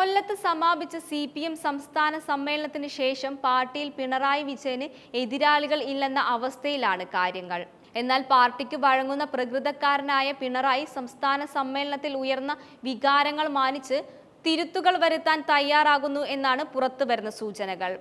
കൊല്ലത്ത് സമാപിച്ച CPM സംസ്ഥാന സമ്മേളനത്തിന് ശേഷം പാർട്ടിയിൽ പിണറായി വിജയന് എതിരാളികൾ ഇല്ലെന്ന അവസ്ഥയിലാണ് കാര്യങ്ങൾ. എന്നാൽ പാർട്ടിക്ക് വഴങ്ങുന്ന പ്രകൃതക്കാരനായ പിണറായി സംസ്ഥാന സമ്മേളനത്തിൽ ഉയർന്ന വികാരങ്ങൾ മാനിച്ച് തിരുത്തുകൾ വരുത്താൻ തയ്യാറാകുന്നു എന്നാണ് പുറത്തുവരുന്ന സൂചനകൾ.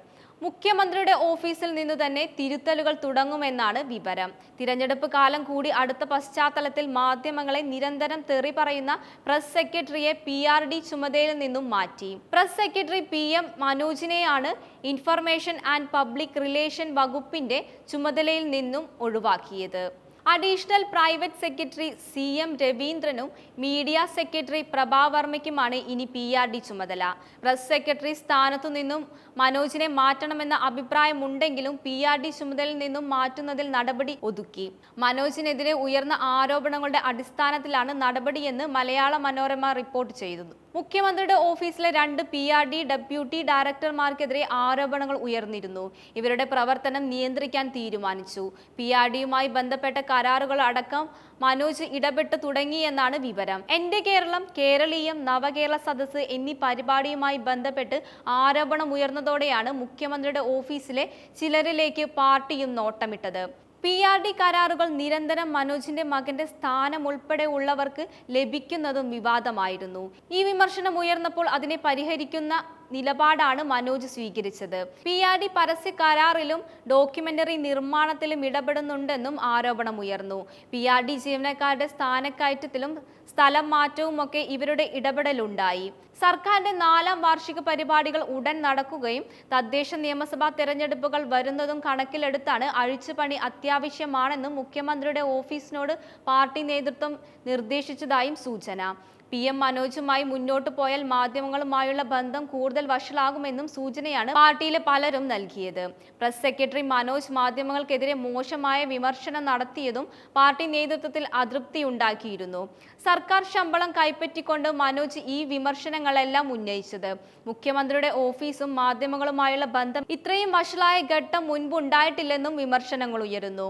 മുഖ്യമന്ത്രിയുടെ ഓഫീസിൽ നിന്ന് തന്നെ തിരുത്തലുകൾ തുടങ്ങുമെന്നാണ് വിവരം. തിരഞ്ഞെടുപ്പ് കാലം കൂടി അടുത്ത പശ്ചാത്തലത്തിൽ മാധ്യമങ്ങളെ നിരന്തരം തെറി പറയുന്ന പ്രസ് സെക്രട്ടറിയെ PRD ചുമതലയിൽ നിന്നും മാറ്റി. പ്രസ് സെക്രട്ടറി PM മനോജിനെയാണ് ഇൻഫർമേഷൻ ആൻഡ് പബ്ലിക് റിലേഷൻ വകുപ്പിന്റെ ചുമതലയിൽ നിന്നും ഒഴിവാക്കിയത്. അഡീഷണൽ പ്രൈവറ്റ് സെക്രട്ടറി CM രവീന്ദ്രനും മീഡിയ സെക്രട്ടറി പ്രഭാവർമ്മയ്ക്കുമാണ് ഇനി PRD ചുമതല. പ്രസ് സെക്രട്ടറി സ്ഥാനത്തു നിന്നും മനോജിനെ മാറ്റണമെന്ന അഭിപ്രായമുണ്ടെങ്കിലും PRD ചുമതലയിൽ നിന്നും മാറ്റുന്നതിൽ നടപടി ഒതുക്കി. മനോജിനെതിരെ ഉയർന്ന ആരോപണങ്ങളുടെ അടിസ്ഥാനത്തിലാണ് നടപടിയെന്ന് മലയാള മനോരമ റിപ്പോർട്ട് ചെയ്തു. മുഖ്യമന്ത്രിയുടെ ഓഫീസിലെ 2 PRD ഡെപ്യൂട്ടി ഡയറക്ടർമാർക്കെതിരെ ആരോപണങ്ങൾ ഉയർന്നിരുന്നു. ഇവരുടെ പ്രവർത്തനം നിയന്ത്രിക്കാൻ തീരുമാനിച്ചു. PRDയുമായി ബന്ധപ്പെട്ട കരാറുകൾ അടക്കം മനോജ് ഇടപെട്ട് തുടങ്ങിയെന്നാണ് വിവരം. എന്റെ കേരളം, കേരളീയം, നവകേരള സദസ്സ് എന്നീ പരിപാടിയുമായി ബന്ധപ്പെട്ട് ആരോപണം ഉയർന്നതോടെയാണ് മുഖ്യമന്ത്രിയുടെ ഓഫീസിലെ ചിലരിലേക്ക് പാർട്ടിയും നോട്ടമിട്ടത്. PRD കരാറുകൾ നിരന്തരം മനോജിന്റെ മകന്റെ സ്ഥാനം ഉൾപ്പെടെ ഉള്ളവർക്ക് ലഭിക്കുന്നതും വിവാദമായിരുന്നു. ഈ വിമർശനം ഉയർന്നപ്പോൾ അതിനെ പരിഹരിക്കുന്ന നിലപാടാണ് മനോജ് സ്വീകരിച്ചത്. PRD പരസ്യ കരാറിലും ഡോക്യുമെന്ററി നിർമ്മാണത്തിലും ഇടപെടുന്നുണ്ടെന്നും ആരോപണമുയർന്നു. PRD ജീവനക്കാരുടെ സ്ഥാനക്കയറ്റത്തിലും സ്ഥലം മാറ്റവുമൊക്കെ ഇവരുടെ ഇടപെടലുണ്ടായി. സർക്കാരിന്റെ 4ാം വാർഷിക പരിപാടികൾ ഉടൻ നടക്കുകയും തദ്ദേശ നിയമസഭാ തെരഞ്ഞെടുപ്പുകൾ വരുന്നതും കണക്കിലെടുത്താണ് അഴിച്ചുപണി അത്യാവശ്യമാണെന്നും മുഖ്യമന്ത്രിയുടെ ഓഫീസിനോട് പാർട്ടി നേതൃത്വം നിർദ്ദേശിച്ചതായും സൂചന. PM മനോജുമായി മുന്നോട്ടു പോയാൽ മാധ്യമങ്ങളുമായുള്ള ബന്ധം കൂടുതൽ വഷളാകുമെന്നും സൂചനയാണ് പാർട്ടിയിലെ പലരും നൽകിയത്. പ്രസ് സെക്രട്ടറി മനോജ് മാധ്യമങ്ങൾക്കെതിരെ മോശമായ വിമർശനം നടത്തിയതും പാർട്ടി നേതൃത്വത്തിൽ അതൃപ്തിയുണ്ടാക്കിയിരുന്നു. സർക്കാർ ശമ്പളം കൈപ്പറ്റിക്കൊണ്ട് മനോജ് ഈ വിമർശനങ്ങളെല്ലാം ഉന്നയിച്ചത്. മുഖ്യമന്ത്രിയുടെ ഓഫീസും മാധ്യമങ്ങളുമായുള്ള ബന്ധം ഇത്രയും വഷളായ ഘട്ടം മുൻപുണ്ടായിട്ടില്ലെന്നും വിമർശനങ്ങൾ ഉയരുന്നു.